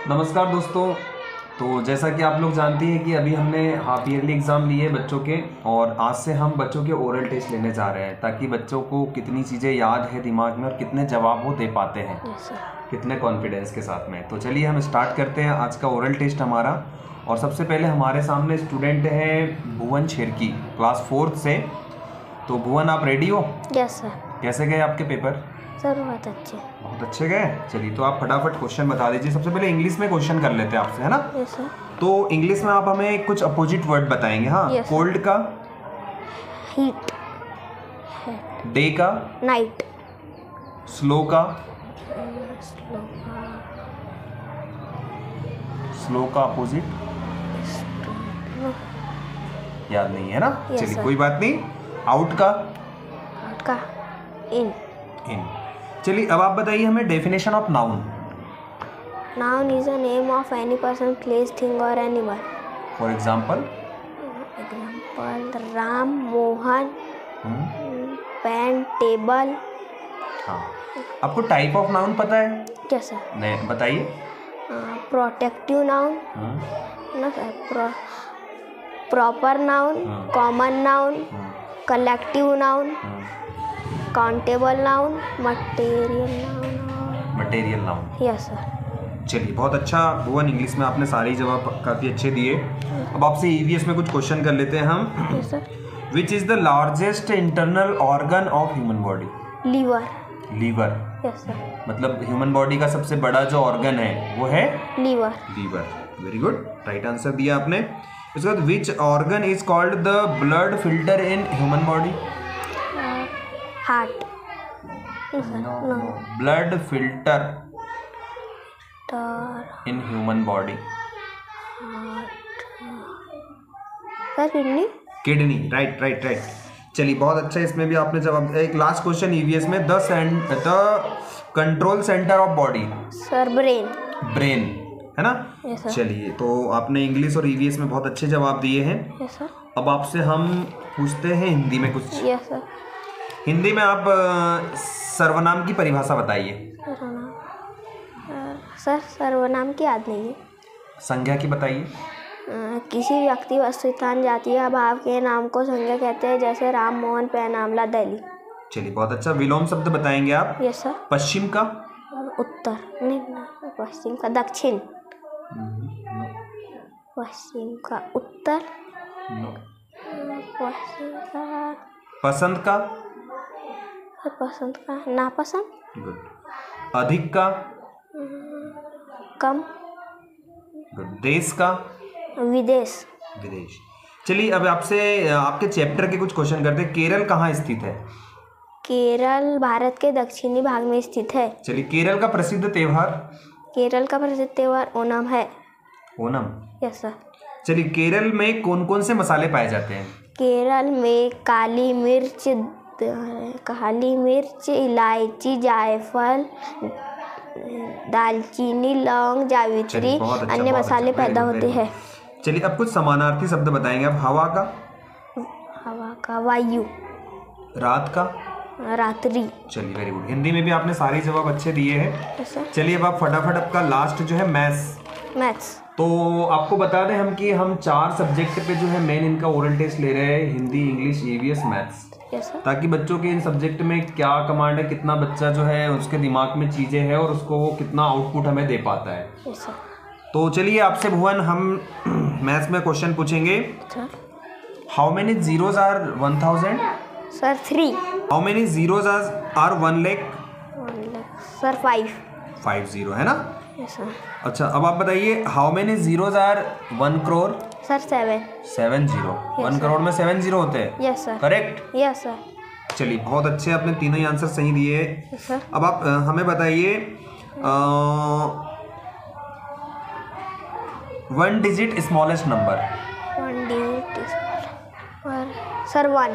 नमस्कार दोस्तों। तो जैसा कि आप लोग जानते हैं कि अभी हमने हाफ ईयरली एग्ज़ाम लिए बच्चों के, और आज से हम बच्चों के ओरल टेस्ट लेने जा रहे हैं ताकि बच्चों को कितनी चीज़ें याद है दिमाग में और कितने जवाब वो दे पाते हैं, कितने कॉन्फिडेंस के साथ में। तो चलिए हम स्टार्ट करते हैं आज का ओरल टेस्ट हमारा। और सबसे पहले हमारे सामने स्टूडेंट है भुवन छेरकी, क्लास 4th से। तो भुवन, आप रेडी हो? Yes sir. कैसे गए आपके पेपर? सर बहुत अच्छे। बहुत अच्छे गए। चलिए तो आप फटाफट क्वेश्चन बता दीजिए। सबसे पहले इंग्लिश में क्वेश्चन कर लेते हैं आपसे, है ना? Yes sir. तो इंग्लिश में आप हमें कुछ अपोजिट वर्ड बताएंगे। हाँ, Yes, कोल्ड का? हीट। डे का? नाइट। स्लो का? स्लो का अपोजिट याद नहीं है ना? Yes, चलिए sir. कोई बात नहीं। आउट का? आउट का इन। इन। चलिए अब आप बताइए हमें definition of noun. Noun is a name of any person, place, thing और animal. For example? Example Ram, Mohan, pen, table. हाँ, आपको टाइप ऑफ नाउन पता है? क्या सर? नहीं, बताइए। प्रोटेक्टिव नाउन ना sir, proper noun, common noun, collective noun, countable noun, material noun. Material noun. Yes sir. चलिए बहुत अच्छा भुवन, इंग्लिश में आपने सारे ही जवाब काफ़ी अच्छे दिए। अब आपसे ईवीएस में कुछ क्वेश्चन कर लेते हैं हम। Yes sir. Which is the largest internal organ of human body? Liver. Liver. Yes sir. मतलब ह्यूमन बॉडी का सबसे बड़ा जो ऑर्गन है वो है liver. Liver. Very good, right answer दिया आपने। उसके बाद which organ is called the blood filter in human body? Heart. No, blood filter in human body. Sir kidney. Kidney, right right right. चलिए बहुत अच्छा, इसमें भी आपने जवाब। एक लास्ट क्वेश्चन ईवीएस में, the control centre of body? Sir brain. Brain, है ना? Yes sir. चलिए तो आपने इंग्लिश और ईवीएस में बहुत अच्छे जवाब दिए हैं। Yes sir. अब आपसे हम पूछते हैं हिंदी में कुछ। Yes sir. हिंदी में आप सर्वनाम की परिभाषा बताइए। सर सर्वनाम की याद नहीं है। संज्ञा की बताइए। किसी व्यक्ति, वस्तु, स्थान, जाति या भाव के नाम को संज्ञा कहते हैं, जैसे राम, मोहन, पेन, आंवला, दिल्ली। चलिए बहुत अच्छा। विलोम शब्द बताएंगे आप? Yes sir. पश्चिम का? उत्तर नहीं, पश्चिम का दक्षिण। पश्चिम का उत्तर। पश्चिम का पसंद का? पसंद का नापसंद। गुड। अधिक का? कम। गुड। देश का? विदेश। विदेश। चलिए अब आपसे आपके चैप्टर के कुछ क्वेश्चन करते हैं। केरल कहाँ स्थित है? केरल भारत के दक्षिणी भाग में स्थित है। चलिए केरल का प्रसिद्ध त्योहार? केरल का प्रसिद्ध त्योहार ओणम है। ओणम। Yes sir. चलिए केरल में कौन कौन से मसाले पाए जाते हैं? केरल में काली मिर्च, इलायची, जायफल, दालचीनी, लौंग, जावित्री, अन्य मसाले पैदा होते हैं। चलिए अब कुछ समानार्थी शब्द बताएंगे आप। हवा का? हवा का वायु। रात का? रात्रि। चलिए वेरी गुड। हिंदी में भी आपने सारे जवाब अच्छे दिए हैं। चलिए अब आप फटाफट, आपका लास्ट जो है मैथ्स। तो आपको बता दें हम कि हम 4 सब्जेक्ट पे जो है मेन इनका ओरल टेस्ट ले रहे हैं, हिंदी, इंग्लिश, ईवीएस, मैथ्स, ताकि बच्चों के इन सब्जेक्ट में क्या कमांड है, कितना बच्चा जो है उसके दिमाग में चीज़ें हैं और उसको वो कितना आउटपुट हमें दे पाता है। तो चलिए आपसे भुवन हम मैथ्स में क्वेश्चन पूछेंगे। How many zeros are 1000? Sir 3। How many zeros are 1 lakh? Sir 5। 50, है ना? Yes sir. अच्छा अब आप बताइए, how many zeros are 1 crore? Sir 7। 7 0। 1 crore में 7 0 होते हैं। Yes sir. Correct? Yes sir. चलिए बहुत अच्छे, आपने तीनों ही आंसर सही दिए। सर अब आप हमें बताइए 1 digit smallest number? 1 digit sir 1।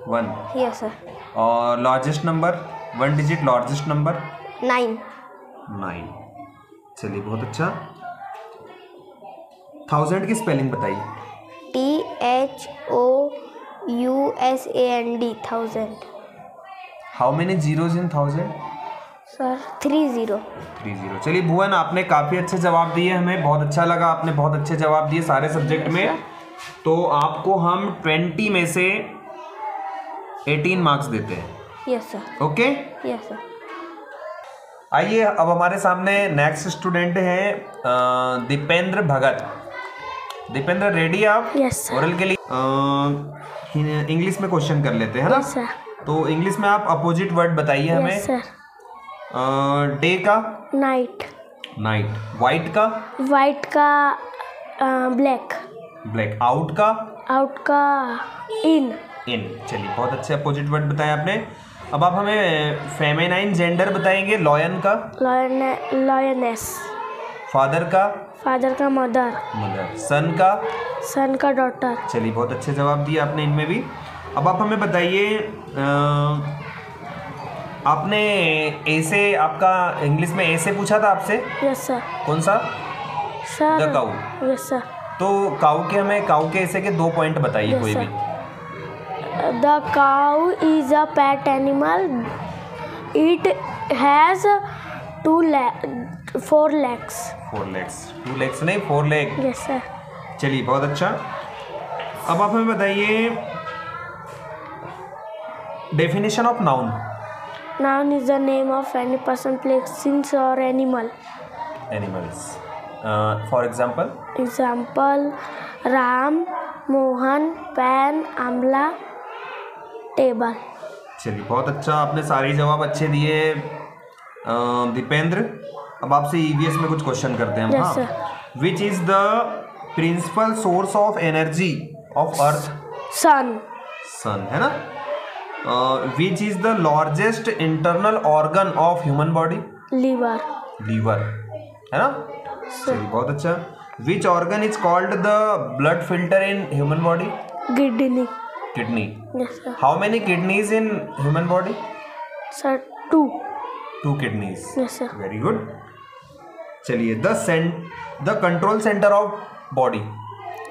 1। Yes sir. और largest number, 1 digit largest number? 9। 9। चलिए बहुत अच्छा। 1000 की स्पेलिंग बताइए। THOUSAND 1000। How many zeros in 1000? Sir 30। चलिए भुवन, आपने काफ़ी अच्छे जवाब दिए, हमें बहुत अच्छा लगा, आपने बहुत अच्छे जवाब दिए सारे सब्जेक्ट में। तो आपको हम 20 में से 18 मार्क्स देते हैं। Yes sir. Okay, yes sir. आइए अब हमारे सामने नेक्स्ट स्टूडेंट हैं दीपेंद्र भगत। दीपेंद्र, रेडी आप? Yes sir. ओरल के लिए इंग्लिश में क्वेश्चन कर लेते हैं ना? Yes sir. तो इंग्लिश में आप अपोजिट वर्ड बताइए हमें। Yes sir. डे का नाइट। नाइट। वाइट का? वाइट का ब्लैक। ब्लैक। आउट का? आउट का इन। इन। चलिए बहुत अच्छे अपोजिट वर्ड बताए आपने। अब आप हमें फेमिनाइन जेंडर बताएंगे। लॉयन का? लॉयनेस। फादर का? फादर का मदर। मदर। सन का? सन का डॉटर। चलिए बहुत अच्छे जवाब दिए आपने इनमें भी। अब आप हमें बताइए, आपने ऐसे, आपका इंग्लिश में ऐसे पूछा था आपसे। Yes sir. कौन सा? Sir the cow. Yes sir. तो काऊ के ऐसे के 2 पॉइंट बताइए कोई भी। The cow is a pet animal. It has 4 legs। 4 legs। 2 legs नहीं, 4 leg। Yes sir. चलिए बहुत अच्छा। अब आप हमें बताइए definition of noun. Noun is the name of any person, place, things or animal. Animals. For example? Example: Ram, Mohan, pen, amla, table. चलिए बहुत अच्छा, आपने सारे जवाब अच्छे दिए दीपेंद्र। अब आपसे ईवीएस में कुछ क्वेश्चन करते हैं हम। Yes, sir. Which is the principal source of energy of earth? Sun. Sun है ना। Which is the largest internal organ of human body? Liver. Liver है ना। चलिए बहुत अच्छा। Which organ is called the blood filter in human body? Kidney. Kidney. Yes sir. How many kidneys in human body? Sir 2 kidneys. Yes sir. Very good. चलिए the control centre of body?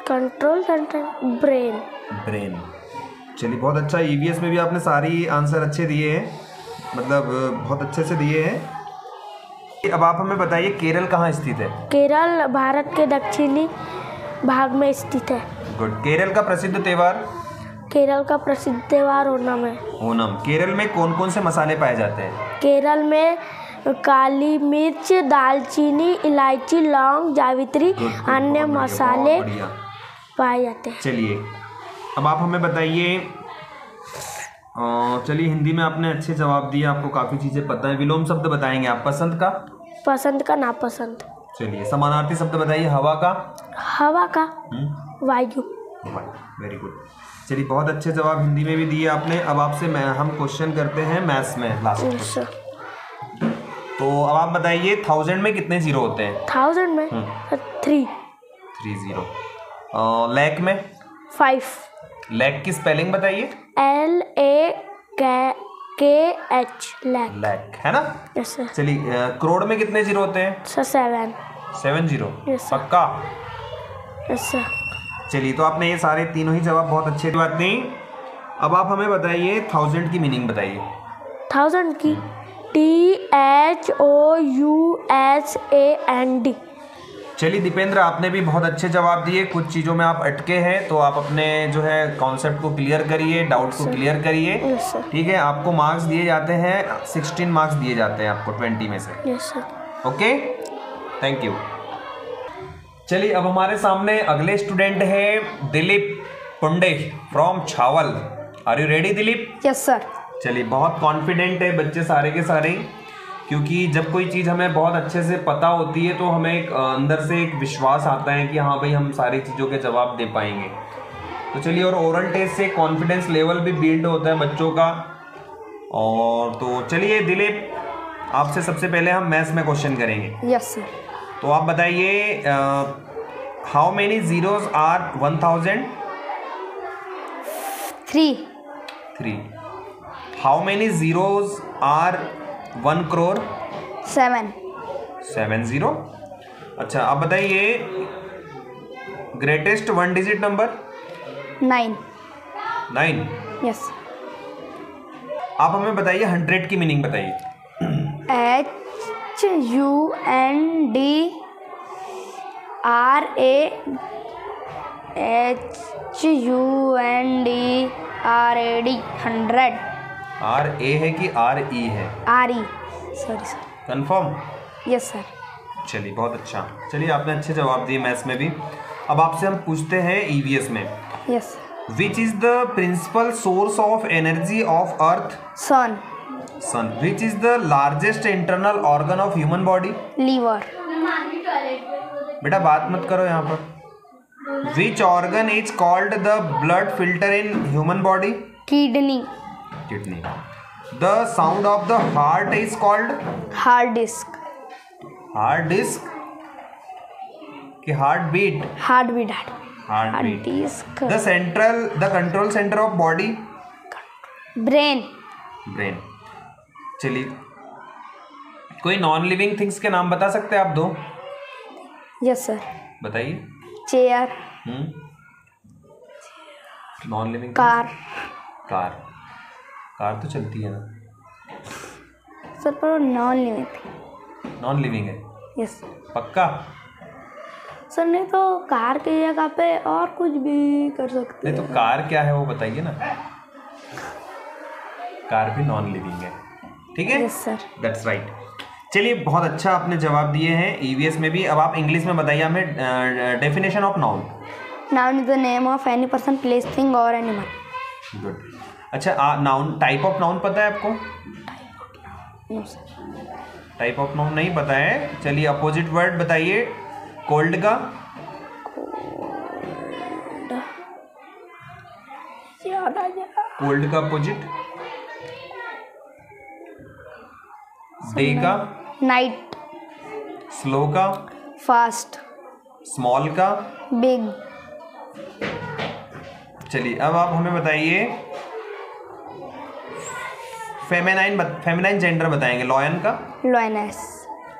Control centre brain. Brain. चलिए बहुत अच्छा। EVS में भी आपने सारी answer अच्छे दिए हैं, मतलब बहुत अच्छे से दिए हैं। अब आप हमें बताइए केरल कहाँ स्थित है? केरल भारत के दक्षिणी भाग में स्थित है। गुड। केरल का प्रसिद्ध त्योहार? केरल का प्रसिद्ध त्योहार ओणम है। ओणम। केरल में कौन कौन से मसाले पाए जाते हैं? केरल में काली मिर्च, दालचीनी, इलायची, लौंग, जावित्री, अन्य मसाले पाए जाते हैं। चलिए अब आप हमें बताइए, चलिए हिंदी में आपने अच्छे जवाब दिए, आपको काफ़ी चीज़ें पता है। विलोम शब्द बताएंगे आप। पसंद का? पसंद का, नापसंद। चलिए समानार्थी शब्द बताइए। हवा का? हवा का वायु। Very good. चलिए बहुत अच्छे जवाब हिंदी में भी दिए आपने। अब आपसे हम क्वेश्चन करते हैं मैथ्स में लास्ट। तो अब आप बताइए 1000 में कितने जीरो होते हैं? 1000 में 3 0। लैख में? 5। लैख की स्पेलिंग बताइए। LAKH लैख है ना। Yes sir. चलिए करोड़ में कितने जीरो होते हैं? Sir 7 zero. Yes, sir. पक्का? Yes sir. चलिए तो आपने ये सारे तीनों ही जवाब बहुत अच्छे बात नहीं। अब आप हमें बताइए 1000 की मीनिंग बताइए। 1000 की THOUSAND। चलिए दीपेंद्र, आपने भी बहुत अच्छे जवाब दिए। कुछ चीज़ों में आप अटके हैं तो आप अपने जो है कॉन्सेप्ट को क्लियर करिए, डाउट को क्लियर करिए। Yes sir. ठीक है, आपको मार्क्स दिए जाते हैं, 16 मार्क्स दिए जाते हैं आपको 20 में से। Yes sir. Okay, thank you. चलिए अब हमारे सामने अगले स्टूडेंट हैं Dilip Punde from Chhawal. Are you ready Dilip? Yes sir. चलिए बहुत कॉन्फिडेंट है बच्चे सारे के सारे, क्योंकि जब कोई चीज़ हमें बहुत अच्छे से पता होती है तो हमें एक अंदर से एक विश्वास आता है कि हाँ भाई हम सारी चीज़ों के जवाब दे पाएंगे। तो चलिए, और ओरल टेस्ट से कॉन्फिडेंस लेवल भी बिल्ड होता है बच्चों का। और तो चलिए दिलीप, आपसे सबसे पहले हम मैथ्स में क्वेश्चन करेंगे। Yes sir. तो आप बताइए how many zeros are 1000? 3। How many zeros are 1 crore? 7 0। अच्छा आप बताइए ग्रेटेस्ट 1 डिजिट नंबर? 9। यस। आप हमें बताइए 100 की मीनिंग बताइए। HUNDRAD 100। RA है कि RE है? RE, sorry sir. Confirm? Yes sir. चलिए बहुत अच्छा। चलिए आपने अच्छे जवाब दिए मैथ्स में भी। अब आपसे हम पूछते हैं EVS में। Yes. Which is the principal source of energy of earth? Sun. Sun. Which is the largest internal organ of human body? Liver. बेटा बात मत करो यहाँ पर। Which organ is called the blood filter in human body? Kidney. Kidney. The sound of the heart is called? Heart disc. Heart disc कि heart beat? Heart beat. Heart beat. Disc. The control centre of body? Brain. Brain. चलिए कोई non living things के नाम बता सकते हैं आप दो? Yes sir. बताइए। Chair. Non living. Car. Car. Car तो चलती है ना सर, पर नॉन लिविंग। नॉन लिविंग है? यस। पक्का? सर नहीं तो कार की जगह पे और कुछ भी कर सकते नहीं तो कार क्या है वो बताइए ना। कार भी नॉन लिविंग है, ठीक है? Yes sir. That's right. चलिए बहुत अच्छा आपने जवाब दिए हैं EVS में भी। अब आप इंग्लिश में बताइए हमें definition of noun. Noun is the name of any person, place, thing और एनिमल। गुड। अच्छा नाउन, टाइप ऑफ नाउन पता है आपको? No sir. Type of noun नहीं पता है? चलिए अपोजिट वर्ड बताइए। कोल्ड का? कोल्ड का अपोजिट? डे का? नाइट। स्लो का? फास्ट। स्मॉल का? बिग। चलिए अब आप हमें बताइए फेमिनाइन जेंडर बताएंगे। लॉयन का? लॉयनेस।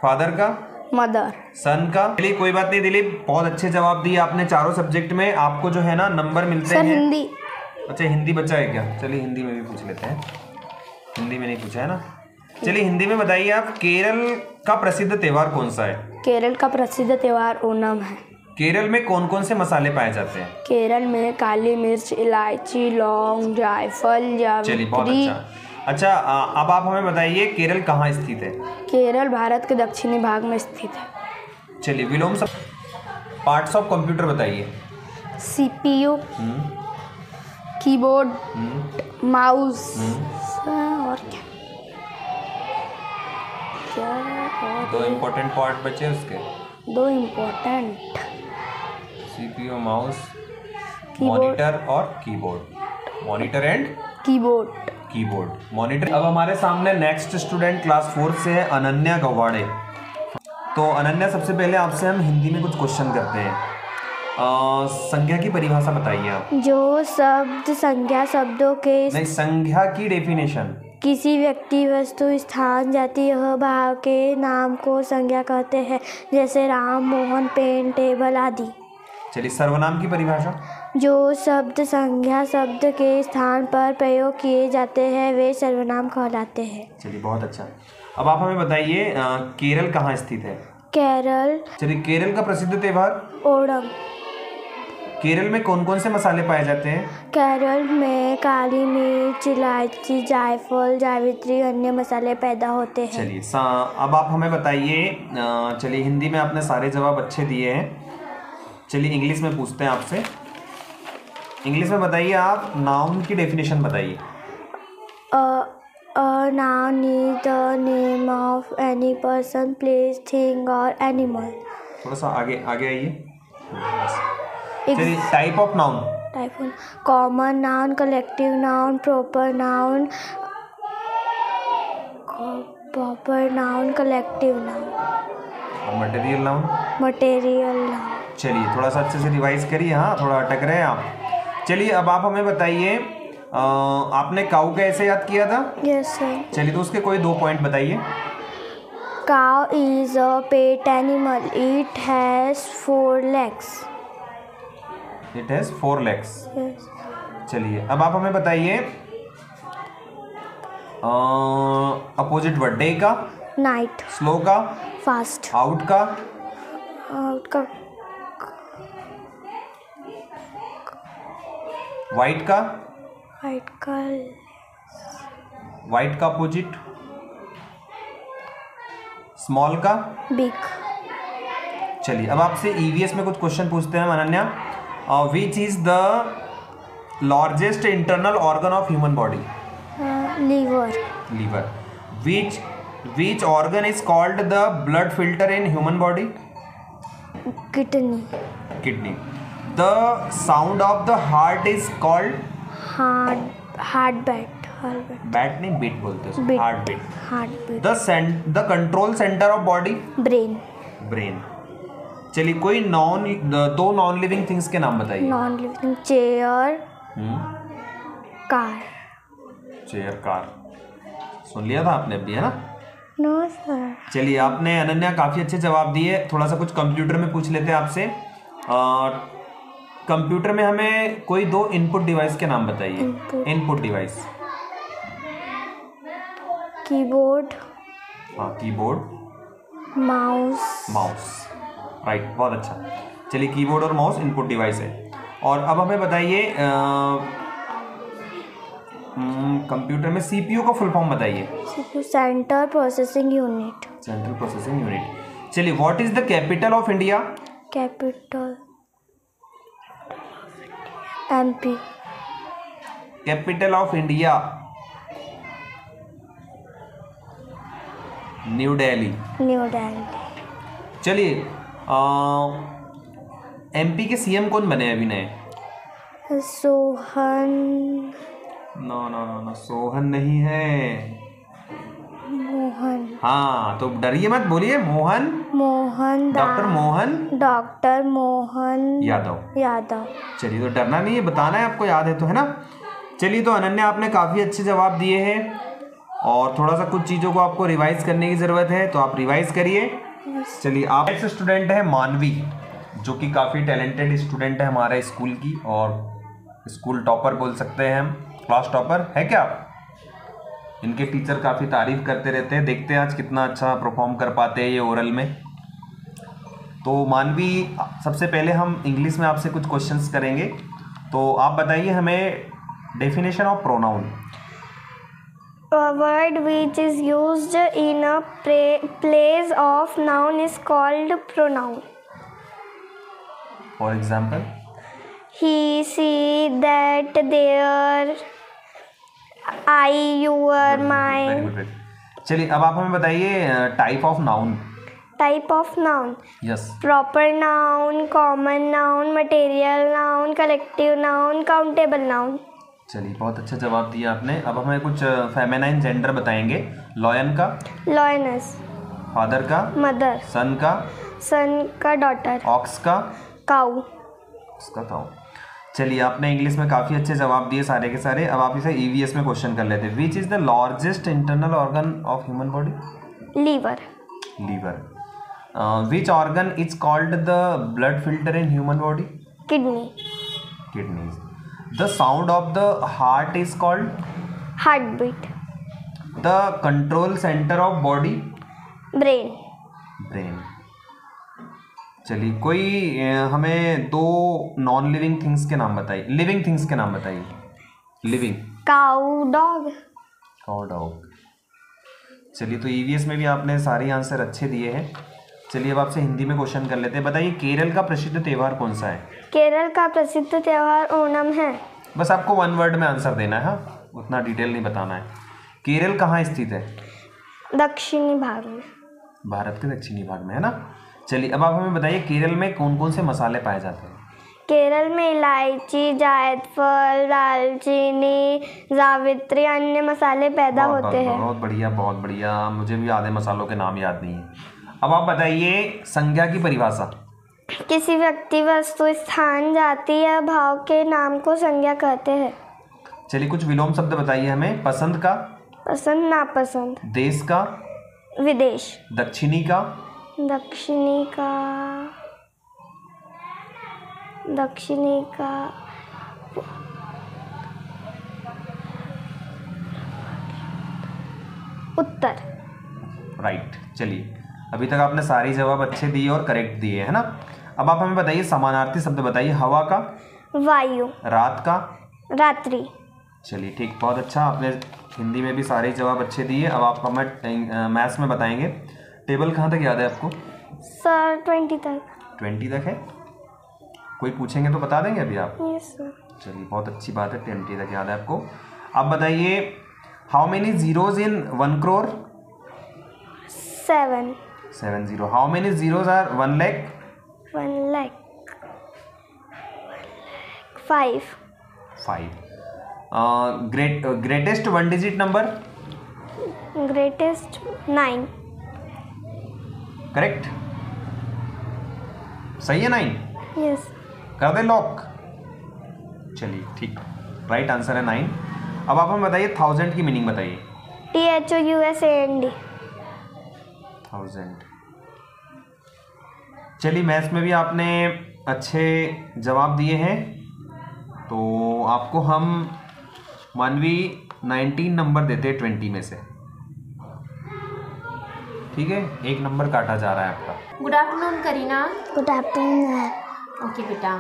फादर का? मदर। सन का? चलिए कोई बात नहीं दिलीप, बहुत अच्छे जवाब दिए आपने चारों सब्जेक्ट में। आपको जो है ना नंबर मिलते सर हैं। हिंदी। अच्छा हिंदी बचा है क्या? चलिए हिंदी में भी पूछ लेते हैं। हिंदी में नहीं पूछा है ना? चलिए हिंदी में बताइए आप, केरल का प्रसिद्ध त्योहार कौन सा है? केरल का प्रसिद्ध त्योहार ओणम है। केरल में कौन कौन से मसाले पाए जाते हैं? केरल में काली मिर्च, इलायची, लौंग, जायफल, चलिए बहुत जावित्री। अच्छा। अब आप हमें बताइए केरल कहाँ स्थित है? केरल भारत के दक्षिणी भाग में स्थित है। चलिए विलोम सब पार्ट्स ऑफ कंप्यूटर बताइए। CPU, कीबोर्ड, माउस और क्या दो इम्पोर्टेंट पार्ट बचे उसके। दो इम्पोर्टेंट। CPU, माउस, मॉनिटर और keyboard. Monitor and keyboard. Keyboard, monitor. अब हमारे सामने नेक्स्ट स्टूडेंट क्लास 4 से है अनन्या गवाड़े। तो अनन्या सबसे पहले आपसे हम हिंदी में कुछ क्वेश्चन करते हैं। संख्या की परिभाषा बताइए आप। जो शब्द संख्या शब्दों के नहीं, संख्या की डेफिनेशन। किसी व्यक्ति, वस्तु, स्थान, जाति या भाव के नाम को संज्ञा कहते हैं, जैसे राम, मोहन, पेन, टेबल आदि। चलिए सर्वनाम की परिभाषा। जो शब्द संज्ञा शब्द के स्थान पर प्रयोग किए जाते हैं वे सर्वनाम कहलाते हैं। चलिए बहुत अच्छा। अब आप हमें बताइए केरल कहाँ स्थित है? केरल। चलिए केरल का प्रसिद्ध त्योहार? ओणम। केरल में कौन कौन से मसाले पाए जाते हैं? केरल में काली मिर्च, इलायची, जायफल, जावित्री, अन्य मसाले पैदा होते हैं। चलिए अब आप हमें बताइए। चलिए हिंदी में आपने सारे जवाब अच्छे दिए हैं। चलिए इंग्लिश में पूछते हैं आपसे। इंग्लिश में बताइए आप, नाउन की डेफिनेशन बताइए। A noun is the name of any person, place, thing or animal. थोड़ा सा आगे आगे आइए। चलिए type of noun. Type of common noun, collective noun, proper noun, collective noun और मटेरियल नाउन। Material noun. चलिए थोड़ा सा अच्छे से रिवाइज करिए। हाँ थोड़ा अटक रहे हैं आप। चलिए अब आप हमें बताइए, आपने काऊ कैसे याद किया था? Yes sir. चलिए तो उसके कोई 2 पॉइंट बताइए। Cow is a pet animal, it has 4 legs। It has 4 legs। Yes. चलिए अब आप हमें बताइए अपोजिट वर्ड। डे का? नाइट। स्लो का? फास्ट। आउट का? आउट का वाइट का? वाइट का वाइट का अपोजिट? स्मॉल का? बिग। चलिए अब आपसे ईवीएस में कुछ क्वेश्चन पूछते हैं Ananya. Which is the largest internal organ of human body? Liver. Liver. Which organ is called the blood filter in human body? Kidney. Kidney. The sound of the heart is called? Heart beat. Bat नहीं, beat बोलते हैं, heart beat. Heart beat. The control centre of body? Brain. Brain. चलिए कोई दो non living things के नाम बताइए। Non living chair, car. Chair, car सुन लिया था आपने अभी, है ना? No sir. चलिए आपने अनन्या काफ़ी अच्छे जवाब दिए। थोड़ा सा कुछ कंप्यूटर में पूछ लेते हैं आपसे। कंप्यूटर में हमें कोई दो इनपुट डिवाइस के नाम बताइए। Input device? कीबोर्ड। हाँ, कीबोर्ड। माउस। माउस, राइट, बहुत अच्छा। चलिए कीबोर्ड और माउस इनपुट डिवाइस है। और अब हमें बताइए कंप्यूटर में सीपीयू का फुल फॉर्म बताइए। CPU central processing unit. Central processing unit. चलिए what is the capital of India? Capital MP. Capital of India? New Delhi. New Delhi. चलिए एमपी के सीएम कौन बने अभी नए? Sohan. No no no no, Sohan नहीं है, मोहन। हाँ तो डरिए मत, बोलिए मोहन। मोहन। डॉक्टर मोहन। डॉक्टर मोहन यादव। यादव। चलिए तो डरना नहीं है, बताना है आपको, याद है तो, है ना? चलिए तो अनन्या आपने काफ़ी अच्छे जवाब दिए हैं और थोड़ा सा कुछ चीज़ों को आपको रिवाइज करने की ज़रूरत है, तो आप रिवाइज करिए। चलिए आप नेक्स्ट स्टूडेंट है मानवी, जो कि काफ़ी टैलेंटेड स्टूडेंट है हमारे स्कूल की और स्कूल टॉपर बोल सकते हैं हम, क्लास टॉपर है क्या आप? इनके टीचर काफ़ी तारीफ करते रहते हैं, देखते हैं आज कितना अच्छा परफॉर्म कर पाते हैं ये ओरल में। तो मानवी सबसे पहले हम इंग्लिश में आपसे कुछ क्वेश्चंस करेंगे, तो आप बताइए हमें definition of pronoun. A word which is used in a place of noun is called pronoun. For example? He, she, that, their, I, your, mine. चलिए अब आप हमें बताइए type of noun. Type of noun. Yes. Proper noun, common noun, material noun, collective noun, countable noun. चलिए बहुत अच्छा जवाब दिया आपने। अब हमें कुछ फेमिनाइन जेंडर बताएंगे। लॉयन का? लॉयनेस। फादर का? मदर। सन का? सन का डॉटर। ऑक्स का? काऊ। उसका काऊ। चलिए आपने इंग्लिश में काफ़ी अच्छे जवाब दिए सारे के सारे। अब आप इसे ईवीएस में क्वेश्चन कर लेते हैं। Which is the largest internal organ of human body? Liver. Liver. Which organ is called the blood filter in human body? Kidney. Kidneys. The sound of the heart is called? Heartbeat. The control center of body? Brain. Brain. चलिए कोई हमें दो non living things के नाम बताइए, living things के नाम बताइए। लिविंग? काऊ, डॉग। काऊ, डॉग। चलिए तो ईवीएस में भी आपने सारे आंसर अच्छे दिए हैं। चलिए अब आपसे हिंदी में क्वेश्चन कर लेते हैं। बताइए केरल का प्रसिद्ध त्यौहार कौन सा है? केरल का प्रसिद्ध त्यौहार ओणम है। बस आपको वन वर्ड में आंसर देना है, हाँ, उतना डिटेल नहीं बताना है। केरल कहाँ स्थित है? दक्षिणी भाग में। भारत के दक्षिणी भाग में, है ना? चलिए अब आप हमें बताइए केरल में कौन कौन से मसाले पाए जाते हैं? केरल में इलायची, जायफल, दालचीनी, जावित्री, अन्य मसाले पैदा होते हैं। बहुत बढ़िया, बहुत बढ़िया। मुझे भी आधे मसालों के नाम याद नहीं है। अब आप बताइए संज्ञा की परिभाषा। किसी व्यक्ति, वस्तु, स्थान, जाति या भाव के नाम को संज्ञा कहते हैं। चलिए कुछ विलोम शब्द बताइए हमें। पसंद का? पसंद, नापसंद। देश का? विदेश। दक्षिणी का? दक्षिणी का, दक्षिणी का, उत्तर। राइट। चलिए, अभी तक आपने सारी जवाब अच्छे दिए और करेक्ट दिए है ना। अब आप हमें बताइए समानार्थी शब्द बताइए। हवा का, वायु। रात का, रात्रि। चलिए ठीक, बहुत अच्छा, आपने हिंदी में भी सारे जवाब अच्छे दिए। अब आप हमें मैथ्स में बताएंगे। टेबल कहाँ तक याद है आपको? सर 20 तक। 20 तक है? कोई पूछेंगे तो बता देंगे अभी आप? Yes sir. चलिए बहुत अच्छी बात है, 20 तक याद है आपको। आप बताइए, how many zeros in 1 crore? 7 0। How many zeros are 1 lakh? 1 lakh 5 greatest 1 digit number? Greatest 9 correct, सही है 9? यस। कर दे लॉक? चलिए ठीक, राइट आंसर है 9। अब आप हमें बताइए 1000 की मीनिंग बताइए। THOUSAND 1000। चलिए, मैथ्स में भी आपने अच्छे जवाब दिए हैं, तो आपको हम मानवी 19 नंबर देते हैं 20 में से। ठीक है, 1 नंबर काटा जा रहा है आपका। Good afternoon Kareena. Good afternoon. Okay बेटा,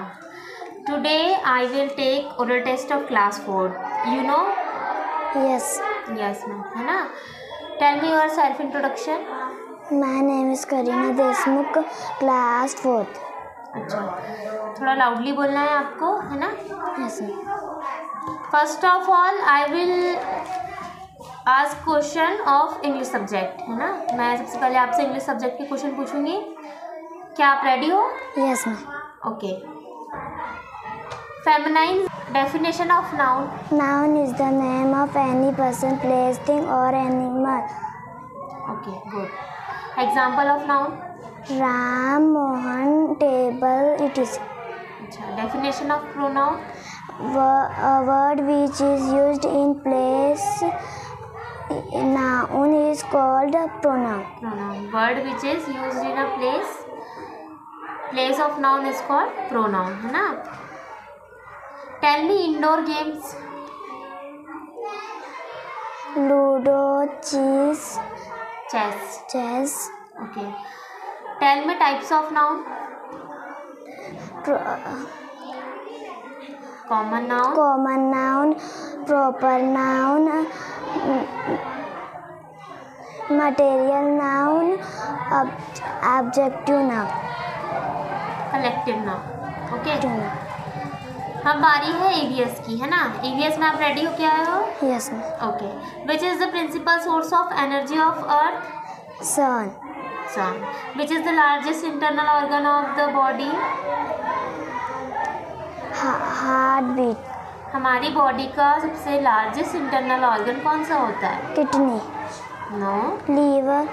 today I will take oral test of class 4, you know? Yes. Yes ma'am, है ना। Tell me yourself introduction. My name is Kareena Deshmukh, class 4th। अच्छा, थोड़ा लाउडली बोलना है आपको, है ना। Yes sir. First of all I will ask question of English subject, है ना। मैं सबसे पहले आपसे इंग्लिश सब्जेक्ट के क्वेश्चन पूछूंगी, क्या आप रेडी हो? Yes ma'am. Okay. Feminine definition of noun. Noun is the name of any person, place, thing or animal. Okay good. Example of noun. Ram, Mohan, table, etc. अच्छा, definition of pronoun. A word which is used in place noun is called pronoun. Pronoun. Word which is used in a place of noun is called pronoun, है ना। Tell me indoor games. Ludo, chess, Chess. Okay. Tell me types of noun. Common noun, proper noun, material noun, adjective noun. Collective noun. Okay. अब बारी है EVS की, है ना। EVS में आप रेडी हो क्या हो? Yes ma'am. Okay. Which is the principal source of energy of Earth? Sun. Which is the largest internal organ of the body? Heartbeat. हमारी बॉडी का सबसे लार्जेस्ट इंटरनल ऑर्गन कौन सा होता है? Kidney. No. Liver.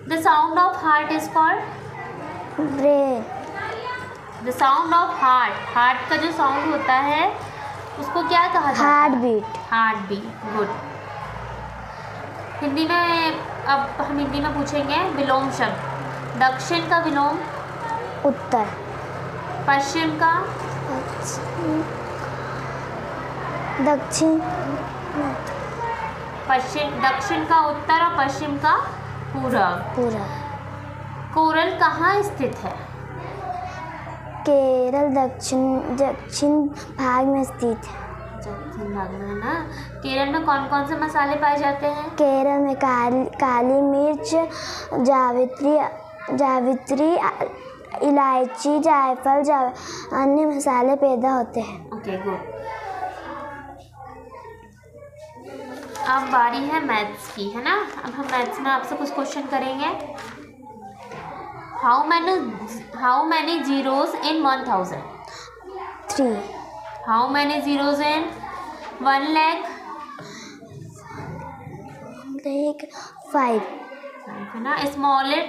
The sound of heart is called? Brain. The sound of heart का जो sound होता है उसको क्या कहा जाता है? Heartbeat. हार्टबीट। गुड। हिंदी में, अब हम हिंदी में पूछेंगे विलोम शब्द। दक्षिण का विलोम? उत्तर. पश्चिम का? दक्षिण. दक्षिण का उत्तर और पश्चिम का पूरब। कोरल कहाँ स्थित है? केरल दक्षिण भाग में स्थित है। दक्षिण भाग में, है ना। केरल में कौन कौन से मसाले पाए जाते हैं? केरल में काली मिर्च, जावित्री, इलायची, जायफल, अन्य मसाले पैदा होते हैं। Okay good. अब बारी है मैथ्स की, है ना। अब हम मैथ्स में आपसे कुछ क्वेश्चन करेंगे। How many zeros in 1000? 3. How many zeros in 1 lakh? 5. है ना। स्मॉलेट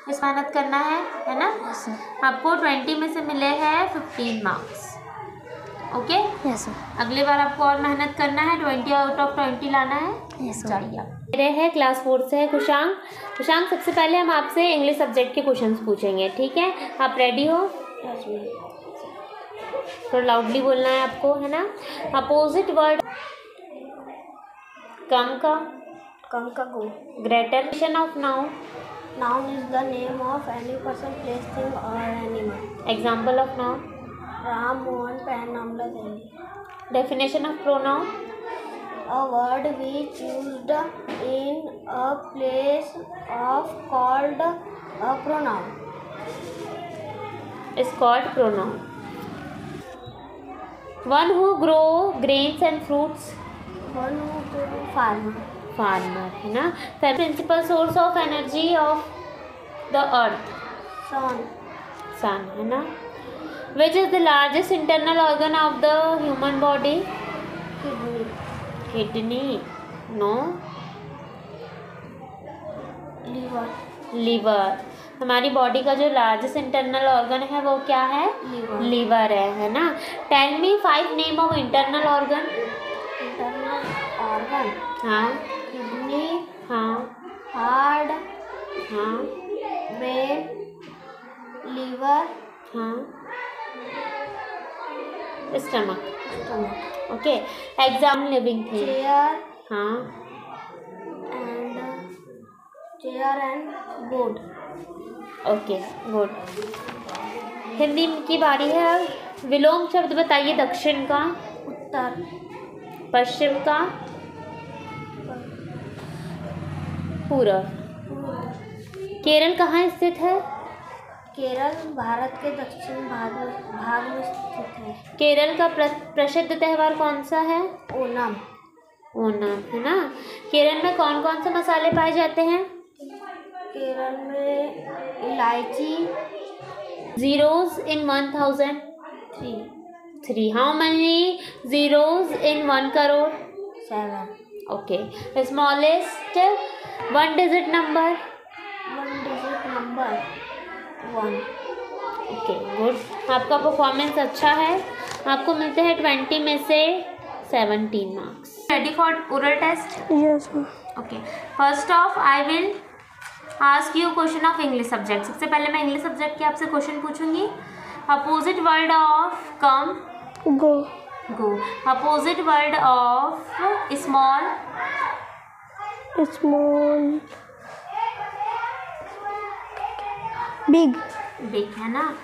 इस मेहनत करना है ना। आपको 20 में से मिले हैं 15 मार्क्स। ओके। यस। अगली बार आपको और मेहनत करना है, 20 आउट ऑफ 20 लाना है। यस। चलिए, मेरे है क्लास 4 से है कुशांग। सबसे पहले हम आपसे इंग्लिश सब्जेक्ट के क्वेश्चंस पूछेंगे, ठीक है। आप रेडी हो? तो लाउडली बोलना है आपको, है ना। Opposite word. कम का? Kankagu. Greater definition of noun. Noun is the name of any person, place, thing or animal. Example of noun. Ram, Mohan, Pen, Amla, Delhi. Definition of pronoun. A word which used in a place of called a pronoun. Is called pronoun. One who grow grains and fruits. One who is farmer. Farmer, है ना. Principal source of energy of the earth. Sun, है ना. Which is the largest internal organ of the human body? Kidney. No. Liver. हमारी body का जो largest internal organ है वो क्या है? लीवर है ना. Tell me 5 name of internal organ. हाँ. किडनी, हाँ. हार्ट, हाँ. ब्रेन, लीवर, हाँ. Stomach. Okay. Exam living thing. Chair and board. Okay, good. Hindi की बारी है. विलोम शब्द बताइए. दक्षिण का. उत्तर. पश्चिम का. पूर्व. केरल कहाँ स्थित है? केरल भारत के दक्षिण भाग में स्थित है. केरल का प्रसिद्ध त्योहार कौन सा है? ओणम. है ना. केरल में कौन कौन से मसाले पाए जाते हैं? केरल में इलायची. zeros in 1000. 3. How many zeros in 1 crore? 7. Okay. The smallest one digit number. 1. Okay, good. आपका परफॉर्मेंस अच्छा है. आपको मिलते हैं 20 में से 17 marks. Ready for oral test? Yes ma'am. Okay. First of I will ask you question of English subject. सबसे पहले मैं इंग्लिश सब्जेक्ट के आपसे क्वेश्चन पूछूंगी. Opposite word of come. Go. Opposite word of small. Big. है ना.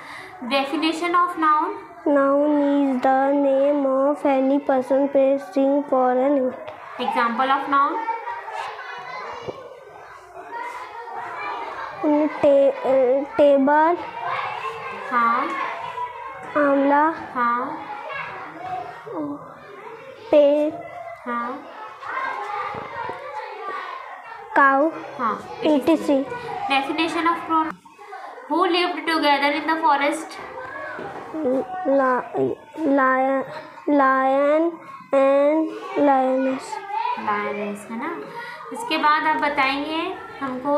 Definition of noun. Noun is the name of any person, place, thing for an event. Example of noun. Table. हाँ. आंवला. हाँ. पेड़. हाँ. काउ. हाँ. etc. Definition of pronoun. Who lived together in the forest? Lion and lioness. है ना. इसके बाद आप बताएंगे हमको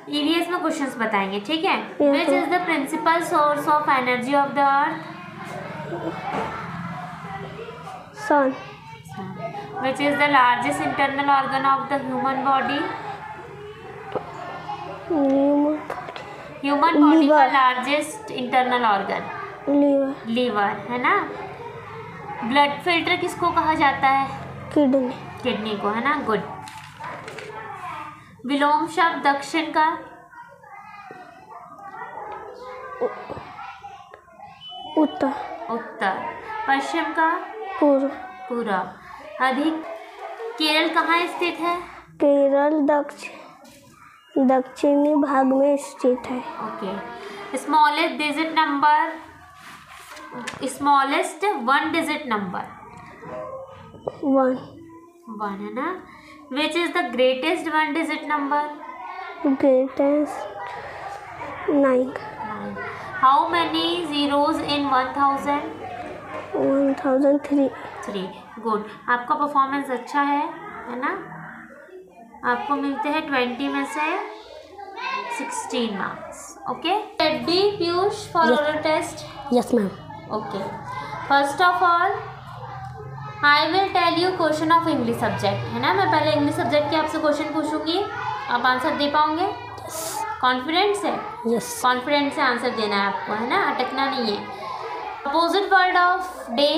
EVS में क्वेश्चंस बताएंगे. ठीक है. Which is the principal source of energy of the earth? Sun. Which is the largest internal organ of the human body? Human body का लार्जेस्ट इंटरनल ऑर्गन. लीवर. है ना. ब्लड फिल्टर किसको कहा जाता है? किडनी को. है ना. गुड. विलोम शब्द दक्षिण का. उत्तर. पश्चिम का. पूर्व. अधिक. केरल कहाँ स्थित है? केरल दक्षिणी भाग में स्थित है. Okay. Smallest digit number. Smallest 1 digit number. 1 है ना. Which is the greatest 1 digit number? Greatest 9. How many zeros in 1000? 1003. Good. आपका परफॉर्मेंस अच्छा है ना. आपको मिलते हैं 20 में से 16 marks. Okay. Ready Piyush for oral test? Yes ma'am. Okay. First of all I will tell you question of English subject. है ना. मैं पहले इंग्लिश सब्जेक्ट के आपसे क्वेश्चन पूछूंगी. आप आंसर दे पाओगे? कॉन्फिडेंट से? यस. कॉन्फिडेंट से आंसर देना है आपको. है ना. अटकना नहीं है. Opposite word of day.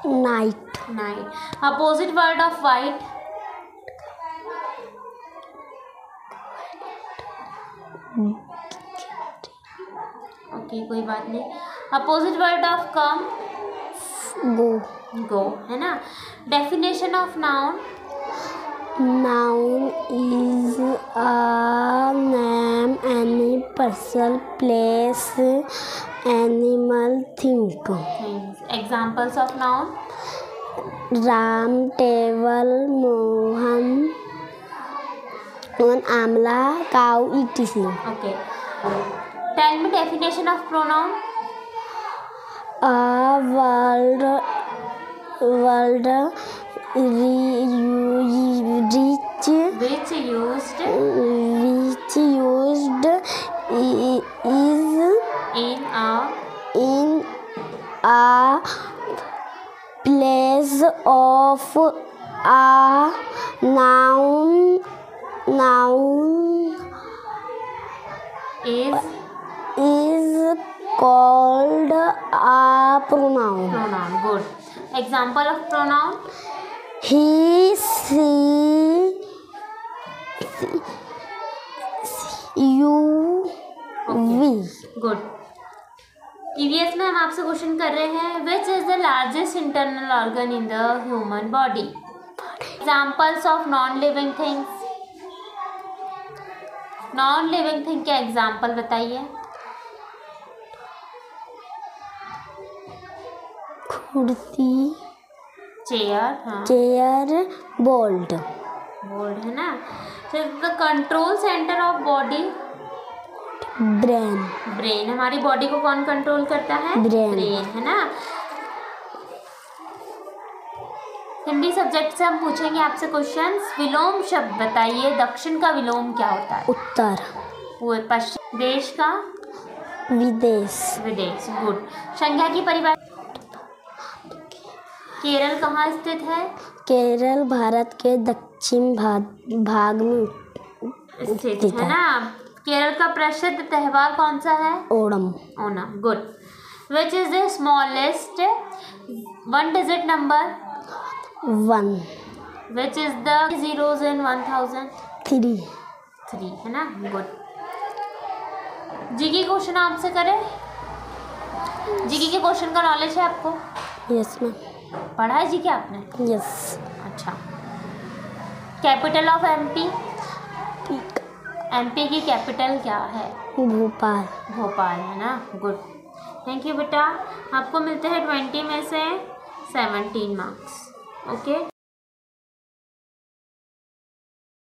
Night. Night. Opposite word of white. Okay, कोई बात नहीं. Opposite word of come. गो. गो है ना. Definition of noun. Noun is a name, any person, place, animal, thing. Things. Examples of noun. Ram, table, Mohan, Amla, cow, etc. Okay. Tell me definition of pronoun. A word Which used is in a place of a noun is called a pronoun. pronoun. Good. Example of pronoun. He, she, you, we. Good. EVS में हम आपसे question कर रहे हैं विच is the largest internal organ in the human body. Examples of non living things. Non living thing के example बताइए. कुर्सी, chair. हाँ, चेयर, बोल्ड. बोर्ड है ना. The control centre of body. Brain. Brain. हमारी बॉडी को कौन कंट्रोल करता है? ब्रेन. ब्रेन है ना. हिंदी सब्जेक्ट से हम पूछेंगे आपसे क्वेश्चंस. विलोम शब्द बताइए. दक्षिण का विलोम क्या होता है? उत्तर. वो पश्चिम. देश का? विदेश. विदेश. गुड. संज्ञा की परिभाषा. केरल कहाँ स्थित है? केरल भारत के दक्षिण भाग में स्थित है ना. केरल का प्रसिद्ध त्योहार कौन सा है? Onam. Onam. Good. Which is the smallest one digit number? 1. Which is the zeros in 1000? 3. 3 है ना. गुड. जीके क्वेश्चन आपसे करें. जीके के क्वेश्चन का नॉलेज है आपको? Yes ma'am. पढ़ा है जीके आपने? यस. अच्छा. Capital of MP. एमपी की कैपिटल क्या है? भोपाल. भोपाल है ना. गुड. थैंक यू बेटा. आपको मिलते हैं 20 में से 17 मार्क्स. ओके.